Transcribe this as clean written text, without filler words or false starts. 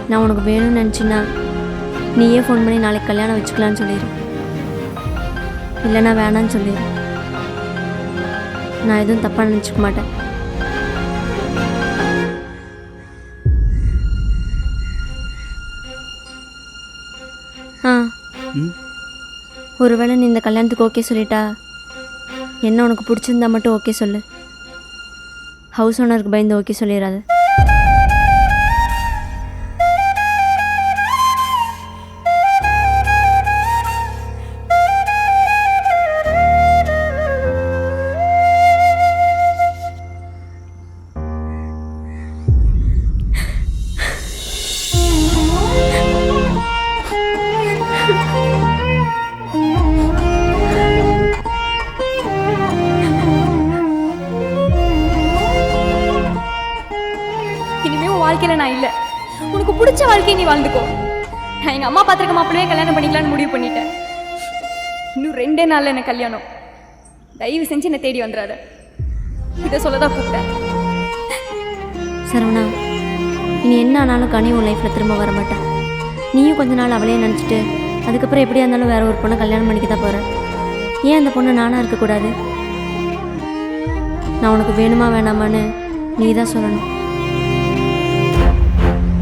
நான் உனக்கு வேணும்னு நினச்சின்னா நீயே ஃபோன் பண்ணி நாளைக்கு கல்யாணம் வச்சுக்கலான்னு சொல்லிடு, இல்லைன்னா வேணான்னு சொல்லிடு. நான் எதுவும் தப்பாக நினச்சிக்க மாட்டேன். ஒருவேளை நீ இந்த கல்யாணத்துக்கு ஓகே சொல்லிட்டா என்ன உனக்கு பிடிச்சிருந்தா மட்டும் ஓகே சொல்லு. ஹவுஸ் ஓனருக்கு பயந்து ஓகே சொல்லிடாது. வாழ்க்கையில் நான் இல்லை, உனக்கு பிடிச்ச வாழ்க்கையை நீ வாழ்ந்துக்கோ. நான் எங்கள் அம்மா பார்த்துருக்க மாப்பிள்ளையே கல்யாணம் பண்ணிக்கலான்னு முடிவு பண்ணிட்டேன். இன்னும் 2 நாளில் எனக்கு கல்யாணம். தயவு செஞ்சு என்னை தேடி வந்துடாத, இதை சொல்லதான் கூப்பிட்டேன். சரவணா, இனி என்ன ஆனாலும் கனி உன் லைஃப்பில் திரும்ப வர மாட்டேன். நீயும் கொஞ்ச நாள் அவளையே நினச்சிட்டு அதுக்கப்புறம் எப்படியா இருந்தாலும் வேற ஒரு பொண்ணை கல்யாணம் பண்ணிக்க தான் போகிறேன். ஏன் அந்த பொண்ணு நானாக இருக்கக்கூடாது? நான் உனக்கு வேணுமா வேணாமான்னு நீ தான் சொல்லணும்.